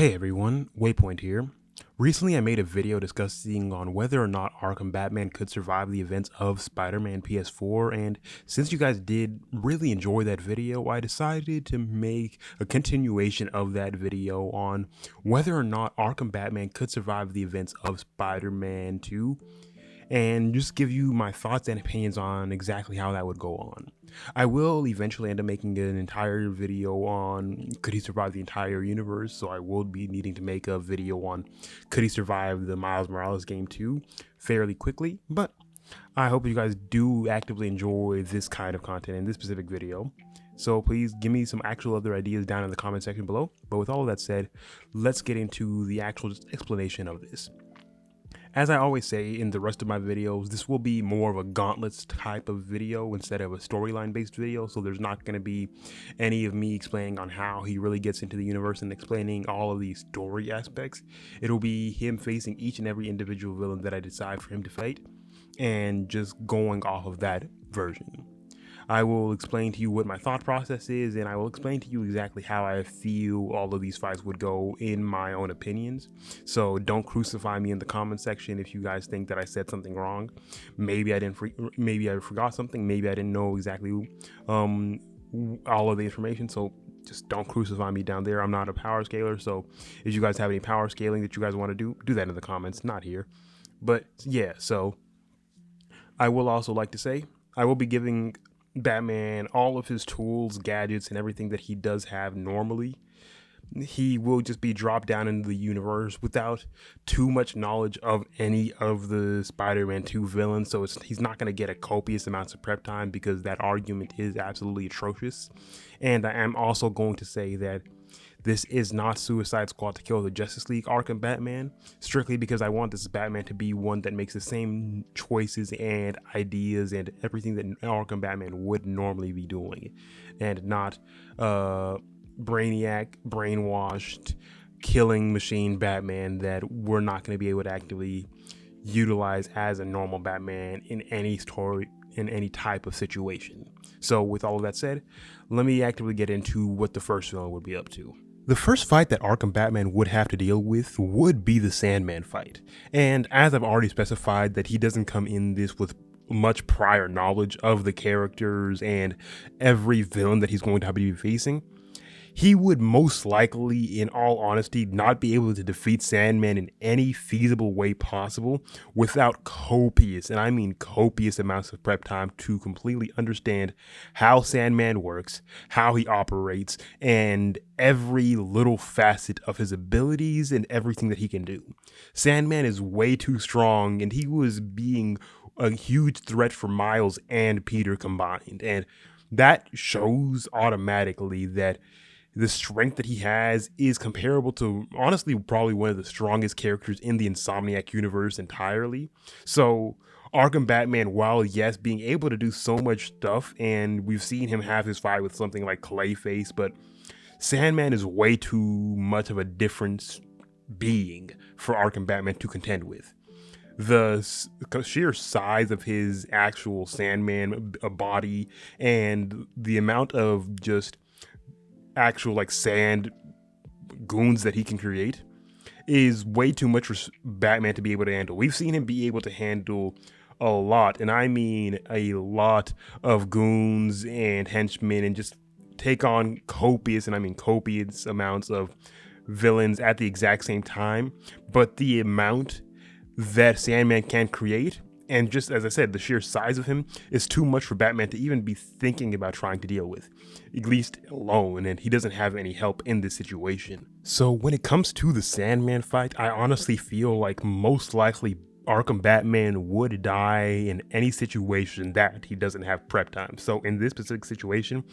Hey everyone, Waypoint here. Recently I made a video discussing on whether or not Arkham Batman could survive the events of Spider-Man PS4, and since you guys did really enjoy that video, I decided to make a continuation of that video on whether or not Arkham Batman could survive the events of Spider-Man 2, and just give you my thoughts and opinions on exactly how that would go on. I will eventually end up making an entire video on could he survive the entire universe, so I will be needing to make a video on could he survive the Miles Morales game too fairly quickly, but I hope you guys do actively enjoy this kind of content in this specific video. So please give me some actual other ideas down in the comment section below. But with all of that said, let's get into the actual explanation of this. As I always say in the rest of my videos, this will be more of a gauntlets type of video instead of a storyline based video. So there's not going to be any of me explaining on how he really gets into the universe and explaining all of these story aspects. It'll be him facing each and every individual villain that I decide for him to fight and just going off of that version. I will explain to you what my thought process is, and I will explain to you exactly how I feel all of these fights would go in my own opinions. So don't crucify me in the comment section if you guys think that I said something wrong. Maybe I forgot something. Maybe I didn't know exactly all of the information. So just don't crucify me down there. I'm not a power scaler. So if you guys have any power scaling that you guys want to do that in the comments. Not here. But yeah, so I will also like to say I will be giving Batman all of his tools, gadgets, and everything that he does have normally. He will just be dropped down into the universe without too much knowledge of any of the Spider-Man 2 villains, so he's not going to get a copious amounts of prep time because that argument is absolutely atrocious. And I am also going to say that this is not Suicide Squad to kill the Justice League Arkham Batman, strictly because I want this Batman to be one that makes the same choices and ideas and everything that Arkham Batman would normally be doing, and not brainiac, brainwashed, killing machine Batman that we're not going to be able to actively utilize as a normal Batman in any story, in any type of situation. So with all of that said, let me actively get into what the first villain would be up to. The first fight that Arkham Batman would have to deal with would be the Sandman fight. And as I've already specified that he doesn't come in this with much prior knowledge of the characters and every villain that he's going to be facing, he would most likely, in all honesty, not be able to defeat Sandman in any feasible way possible without copious, and I mean copious amounts of prep time to completely understand how Sandman works, how he operates, and every little facet of his abilities and everything that he can do. Sandman is way too strong, and he was being a huge threat for Miles and Peter combined, and that shows automatically that the strength that he has is comparable to, honestly, probably one of the strongest characters in the Insomniac universe entirely. So Arkham Batman, while yes, being able to do so much stuff, and we've seen him have his fight with something like Clayface, but Sandman is way too much of a different being for Arkham Batman to contend with. The sheer size of his actual Sandman body and the amount of just actual like sand goons that he can create is way too much for Batman to be able to handle. We've seen him be able to handle a lot, and I mean a lot of goons and henchmen, and just take on copious, and I mean copious amounts of villains at the exact same time. But the amount that Sandman can create, and just as I said, the sheer size of him is too much for Batman to even be thinking about trying to deal with, at least alone, and he doesn't have any help in this situation. So when it comes to the Sandman fight, I honestly feel like most likely Arkham Batman would die in any situation that he doesn't have prep time. So in this specific situation,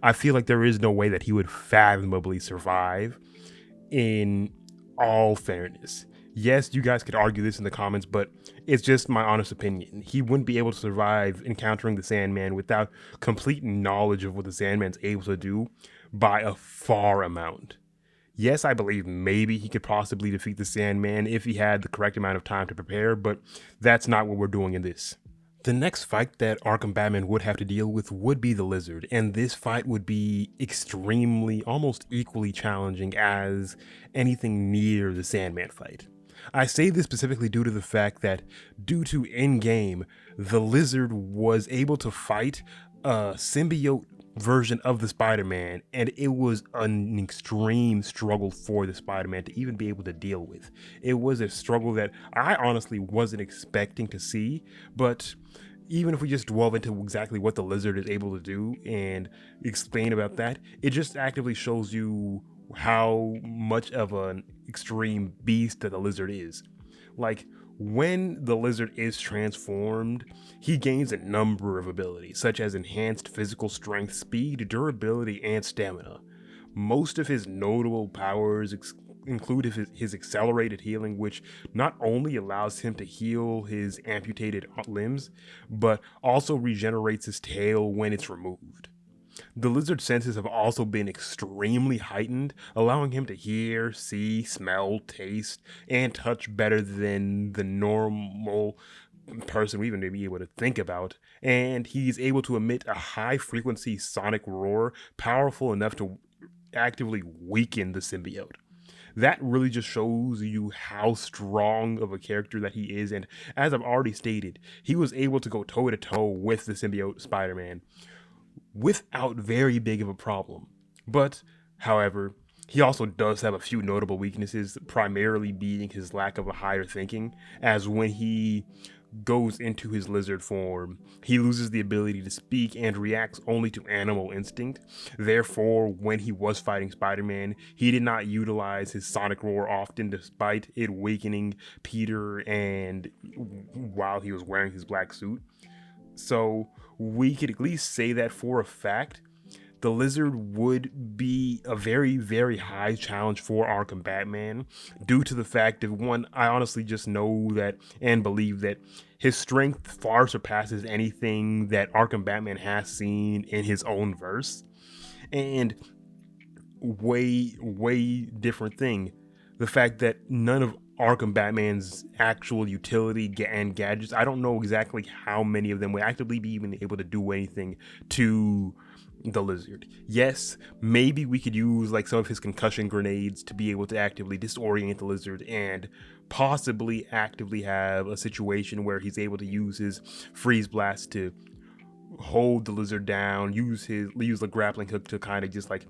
I feel like there is no way that he would fathomably survive, in all fairness. Yes, you guys could argue this in the comments, but it's just my honest opinion. He wouldn't be able to survive encountering the Sandman without complete knowledge of what the Sandman's able to do by a far amount. Yes, I believe maybe he could possibly defeat the Sandman if he had the correct amount of time to prepare, but that's not what we're doing in this. The next fight that Arkham Batman would have to deal with would be the Lizard, and this fight would be extremely, almost equally challenging as anything near the Sandman fight. I say this specifically due to the fact that, due to in-game, the Lizard was able to fight a symbiote version of the Spider-Man, and it was an extreme struggle for the Spider-Man to even be able to deal with. It was a struggle that I honestly wasn't expecting to see, but even if we just delve into exactly what the Lizard is able to do and explain about that, it just actively shows you how much of an extreme beast that the Lizard is. Like, when the Lizard is transformed, he gains a number of abilities, such as enhanced physical strength, speed, durability, and stamina. Most of his notable powers include his accelerated healing, which not only allows him to heal his amputated limbs, but also regenerates his tail when it's removed. The Lizard's senses have also been extremely heightened, allowing him to hear, see, smell, taste, and touch better than the normal person we even may be able to think about. And he's able to emit a high-frequency sonic roar, powerful enough to actively weaken the symbiote. That really just shows you how strong of a character that he is, and as I've already stated, he was able to go toe-to-toe with the symbiote Spider-Man without very big of a problem. But, however, he also does have a few notable weaknesses, primarily being his lack of a higher thinking, as when he goes into his lizard form, he loses the ability to speak and reacts only to animal instinct. Therefore, when he was fighting Spider-Man, he did not utilize his sonic roar often, despite it weakening Peter and while he was wearing his black suit. So we could at least say that for a fact, the Lizard would be a very, very high challenge for Arkham Batman, due to the fact that, one, I honestly just know that and believe that his strength far surpasses anything that Arkham Batman has seen in his own verse. And way different thing, the fact that none of Arkham Batman's actual utility and gadgets, I don't know exactly how many of them would actively be even able to do anything to the Lizard. Yes, maybe we could use like some of his concussion grenades to be able to actively disorient the Lizard and possibly actively have a situation where he's able to use his freeze blast to hold the Lizard down, use the grappling hook to kind of just like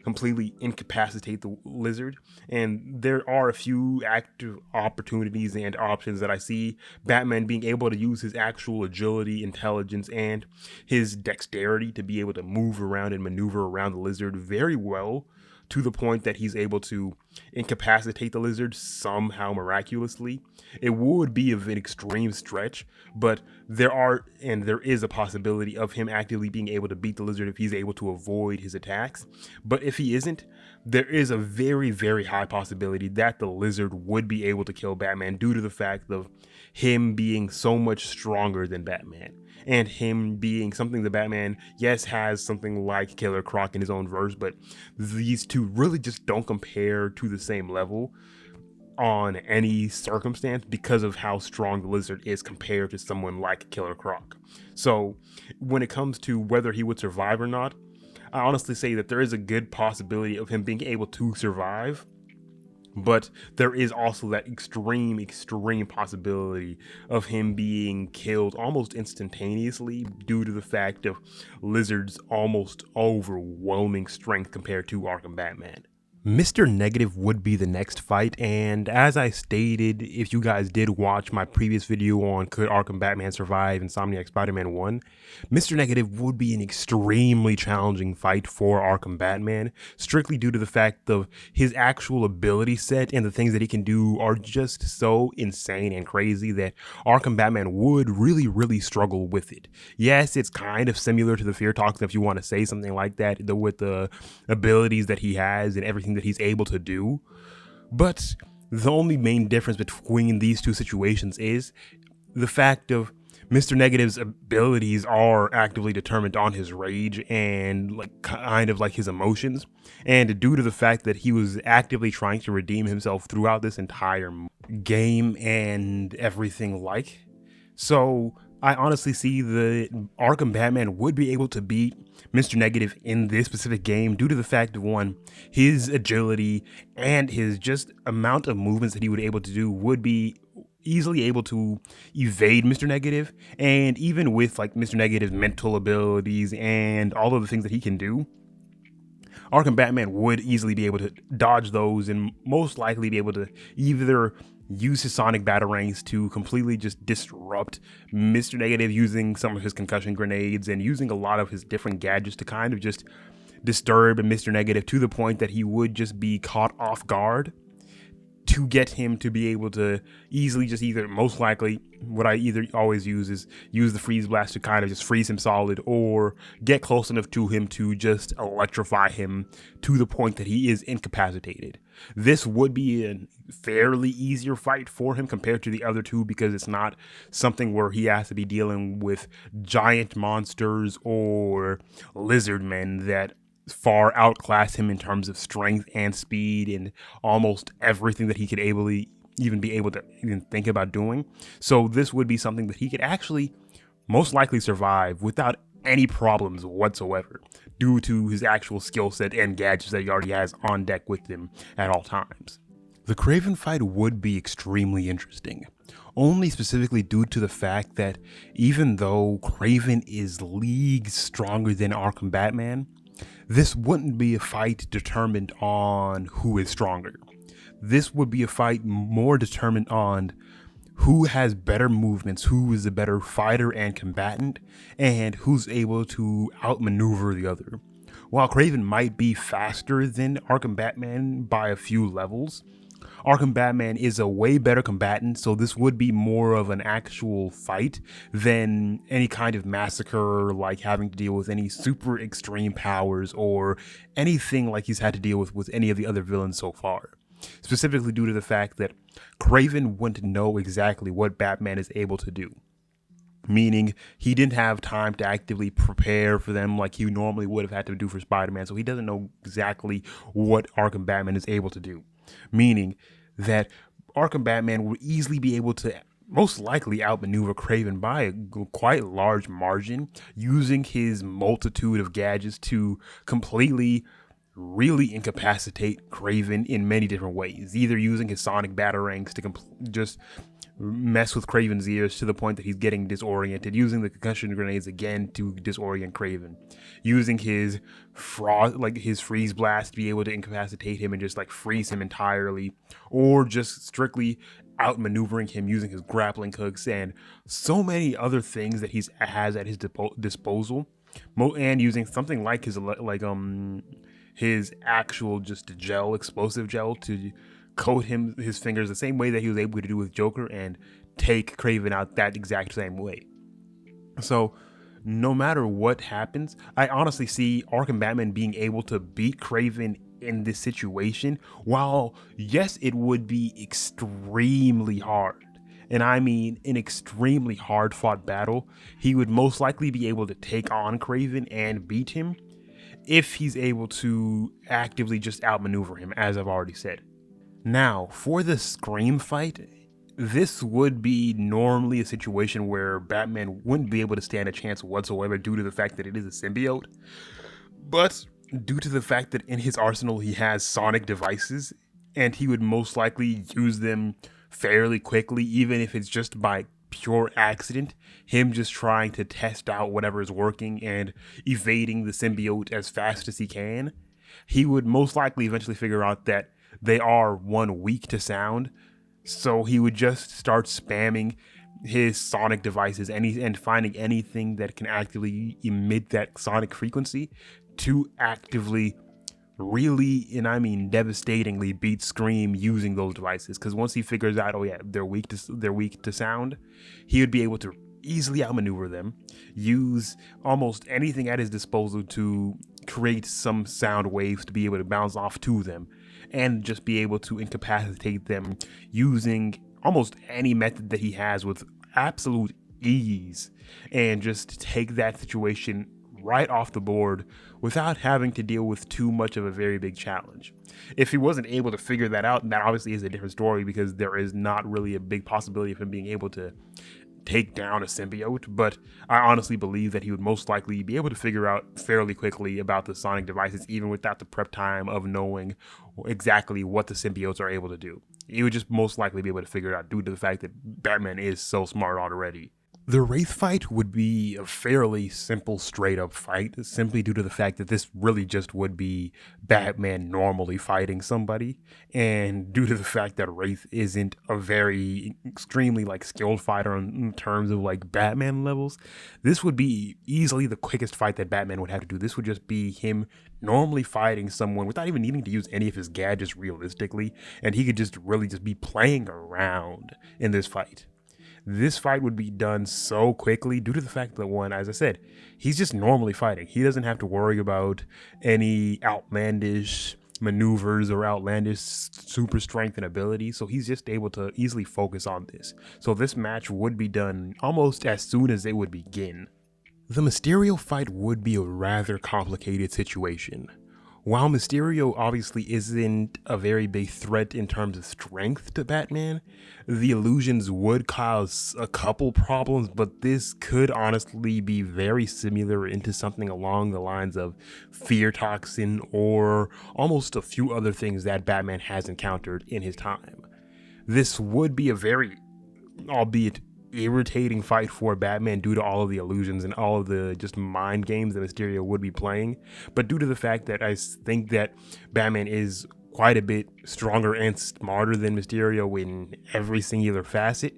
completely incapacitate the Lizard. And there are a few active opportunities and options that I see Batman being able to use his actual agility, intelligence, and his dexterity to be able to move around and maneuver around the Lizard very well, to the point that he's able to incapacitate the Lizard somehow miraculously. It would be of an extreme stretch, but there is a possibility of him actively being able to beat the Lizard if he's able to avoid his attacks. But if he isn't, there is a very, very high possibility that the Lizard would be able to kill Batman, due to the fact of him being so much stronger than Batman, and him being something that Batman, yes, has something like Killer Croc in his own verse, but these two really just don't compare to the same level on any circumstance because of how strong the Lizard is compared to someone like Killer Croc. So when it comes to whether he would survive or not, I honestly say that there is a good possibility of him being able to survive, but there is also that extreme possibility of him being killed almost instantaneously, due to the fact of Lizard's almost overwhelming strength compared to Arkham Batman. Mr. Negative would be the next fight, and as I stated, if you guys did watch my previous video on could Arkham Batman survive Insomniac Spider-Man 1, Mr. Negative would be an extremely challenging fight for Arkham Batman, strictly due to the fact of his actual ability set and the things that he can do are just so insane and crazy that Arkham Batman would really struggle with it. Yes, it's kind of similar to the Fear Talks, if you want to say something like that, with the abilities that he has and everything that he's able to do. But the only main difference between these two situations is the fact of Mr. Negative's abilities are actively determined on his rage and like kind of like his emotions, and due to the fact that he was actively trying to redeem himself throughout this entire game and everything like. So I honestly see the Arkham Batman would be able to beat Mr. Negative in this specific game due to the fact of, one, his agility and his just amount of movements that he would be able to do would be easily able to evade Mr. Negative. And even with like Mr. Negative's mental abilities and all of the things that he can do, Arkham Batman would easily be able to dodge those and most likely be able to either use his sonic batarangs to completely just disrupt Mr. Negative using some of his concussion grenades and using a lot of his different gadgets to kind of just disturb Mr. Negative to the point that he would just be caught off guard, to get him to be able to easily just either, most likely, what I either always use is use the freeze blast to kind of just freeze him solid, or get close enough to him to just electrify him to the point that he is incapacitated. This would be a fairly easier fight for him compared to the other two, because it's not something where he has to be dealing with giant monsters or lizard men that far outclass him in terms of strength and speed and almost everything that he could even be able to even think about doing. So this would be something that he could actually most likely survive without any problems whatsoever, due to his actual skill set and gadgets that he already has on deck with him at all times. The Kraven fight would be extremely interesting, only specifically due to the fact that even though Kraven is leagues stronger than Arkham Batman, this wouldn't be a fight determined on who is stronger. This would be a fight more determined on who has better movements, who is a better fighter and combatant, and who's able to outmaneuver the other. While Kraven might be faster than Arkham Batman by a few levels, Arkham Batman is a way better combatant, so this would be more of an actual fight than any kind of massacre, like having to deal with any super extreme powers or anything like he's had to deal with any of the other villains so far. Specifically due to the fact that Kraven wouldn't know exactly what Batman is able to do. Meaning he didn't have time to actively prepare for them like he normally would have had to do for Spider-Man, so he doesn't know exactly what Arkham Batman is able to do. Meaning that Arkham Batman would easily be able to most likely outmaneuver Kraven by a quite large margin, using his multitude of gadgets to completely really incapacitate Kraven in many different ways, either using his sonic batarangs to just mess with Kraven's ears to the point that he's getting disoriented, using the concussion grenades again to disorient Kraven, using his freeze blast to be able to incapacitate him and just like freeze him entirely, or just strictly outmaneuvering him using his grappling hooks and so many other things that he has at his disposal, and using something like his actual just gel, explosive gel, to coat his fingers the same way that he was able to do with Joker and take Kraven out that exact same way. So no matter what happens, I honestly see Arkham Batman being able to beat Kraven in this situation, while yes, it would be extremely hard. And I mean an extremely hard fought battle. He would most likely be able to take on Kraven and beat him if he's able to actively just outmaneuver him, as I've already said. Now, for the Scream fight, this would be normally a situation where Batman wouldn't be able to stand a chance whatsoever due to the fact that it is a symbiote. But due to the fact that in his arsenal he has sonic devices, and he would most likely use them fairly quickly, even if it's just by pure accident, him just trying to test out whatever is working and evading the symbiote as fast as he can, he would most likely eventually figure out that they are weak to sound, so he would just start spamming his sonic devices and finding anything that can actively emit that sonic frequency to actively really, and I mean devastatingly, beat Scream using those devices. Because once he figures out, oh yeah, they're weak to sound, he would be able to easily outmaneuver them, use almost anything at his disposal to create some sound waves to be able to bounce off to them, and just be able to incapacitate them using almost any method that he has with absolute ease, and just take that situation right off the board without having to deal with too much of a very big challenge. If he wasn't able to figure that out, that obviously is a different story, because there is not really a big possibility of him being able to take down a symbiote, but I honestly believe that he would most likely be able to figure out fairly quickly about the sonic devices, even without the prep time of knowing exactly what the symbiotes are able to do. He would just most likely be able to figure it out due to the fact that Batman is so smart already. The Wraith fight would be a fairly simple, straight-up fight, simply due to the fact that this really just would be Batman normally fighting somebody, and due to the fact that Wraith isn't a very extremely skilled fighter in terms of Batman levels, this would be easily the quickest fight that Batman would have to do. This would just be him normally fighting someone without even needing to use any of his gadgets realistically, and he could just really just be playing around in this fight. This fight would be done so quickly due to the fact that, one, as I said, he's just normally fighting. He doesn't have to worry about any outlandish maneuvers or outlandish super strength and ability, so he's just able to easily focus on this. So this match would be done almost as soon as it would begin. The Mysterio fight would be a rather complicated situation. While Mysterio obviously isn't a very big threat in terms of strength to Batman, the illusions would cause a couple problems, but this could honestly be very similar into something along the lines of fear toxin or almost a few other things that Batman has encountered in his time. This would be a very, albeit irritating fight for Batman due to all of the illusions and all of the just mind games that Mysterio would be playing, but due to the fact that I think that Batman is quite a bit stronger and smarter than Mysterio in every singular facet,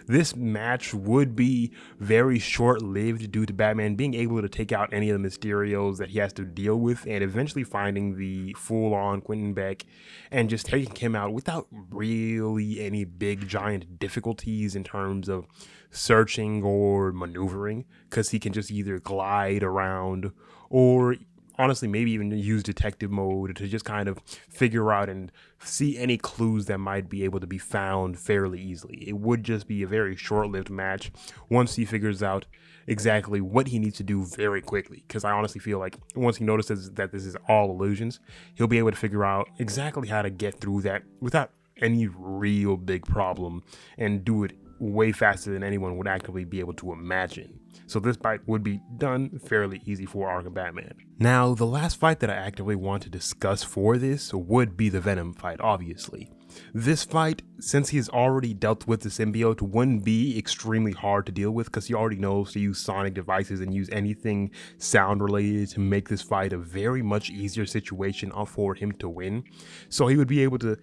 this match would be very short-lived due to Batman being able to take out any of the Mysterios that he has to deal with and eventually finding the full-on Quentin Beck and just taking him out without really any big giant difficulties in terms of searching or maneuvering, because he can just either glide around or honestly maybe even use detective mode to just kind of figure out and see any clues that might be able to be found fairly easily. It would just be a very short-lived match once he figures out exactly what he needs to do very quickly, because I honestly feel like once he notices that this is all illusions, he'll be able to figure out exactly how to get through that without any real big problem and do it way faster than anyone would actively be able to imagine. So this fight would be done fairly easy for Arkham Batman. Now, the last fight that I actively want to discuss for this would be the Venom fight, obviously. This fight, since he's already dealt with the symbiote, wouldn't be extremely hard to deal with because he already knows to use sonic devices and use anything sound related to make this fight a very much easier situation for him to win. So he would be able to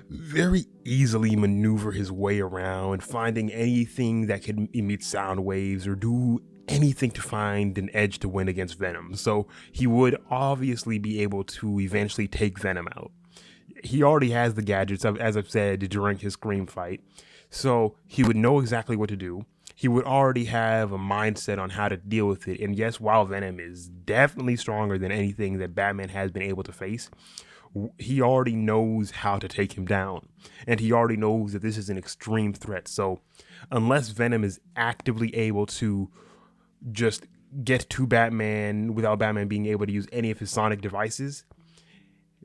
very easily maneuver his way around, finding anything that could emit sound waves or do anything to find an edge to win against Venom. So he would obviously be able to eventually take Venom out. He already has the gadgets, as I've said, during his Scream fight, so he would know exactly what to do. He would already have a mindset on how to deal with it, and yes, while Venom is definitely stronger than anything that Batman has been able to face, he already knows how to take him down, and he already knows that this is an extreme threat. So unless Venom is actively able to just get to Batman without Batman being able to use any of his sonic devices,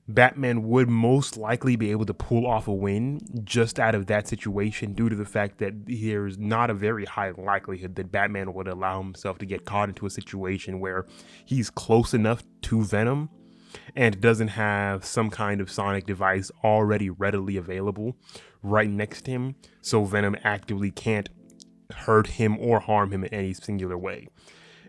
Batman would most likely be able to pull off a win just out of that situation due to the fact that there's not a very high likelihood that Batman would allow himself to get caught into a situation where he's close enough to Venom and doesn't have some kind of sonic device already readily available right next to him, so Venom actively can't hurt him or harm him in any singular way.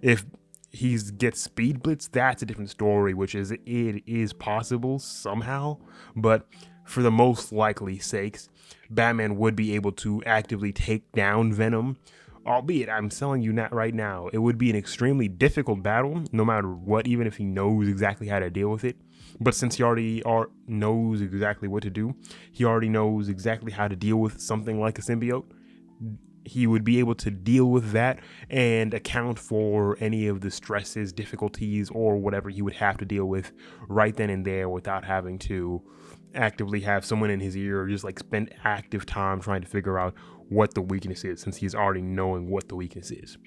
If he gets speed blitz, that's a different story, which is it is possible somehow, but for the most likely sakes, Batman would be able to actively take down Venom, albeit I'm telling you right now, it would be an extremely difficult battle no matter what, even if he knows exactly how to deal with it. But since he already knows exactly what to do, he already knows exactly how to deal with something like a symbiote, he would be able to deal with that and account for any of the stresses, difficulties, or whatever he would have to deal with right then and there without having to actively have someone in his ear or just spend active time trying to figure out what the weakness is, since he's already knowing what the weakness is.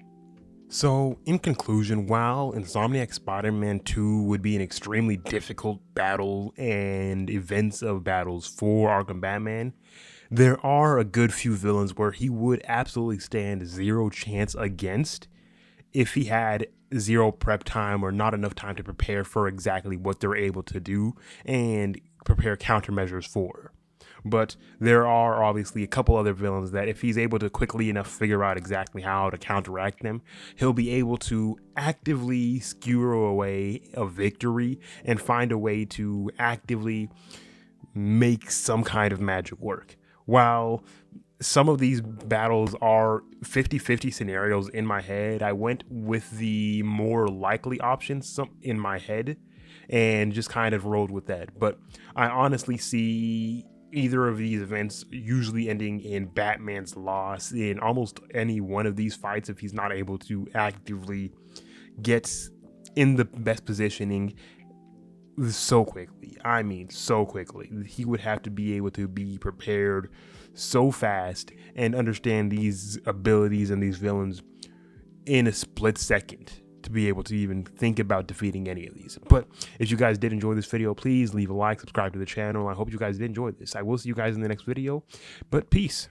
So, in conclusion, while Insomniac Spider-Man 2 would be an extremely difficult battle and events of battles for Arkham Batman, there are a good few villains where he would absolutely stand zero chance against if he had zero prep time or not enough time to prepare for exactly what they're able to do and prepare countermeasures for. But there are obviously a couple other villains that if he's able to quickly enough figure out exactly how to counteract them, he'll be able to actively skewer away a victory and find a way to actively make some kind of magic work. While some of these battles are 50-50 scenarios in my head, I went with the more likely options in my head and just kind of rolled with that. But I honestly see either of these events usually ending in Batman's loss in almost any one of these fights if he's not able to actively get in the best positioning so quickly. I mean, so quickly. He would have to be able to be prepared so fast and understand these abilities and these villains in a split second to be able to even think about defeating any of these. But if you guys did enjoy this video, please leave a like, subscribe to the channel. I hope you guys did enjoy this. I will see you guys in the next video, but peace.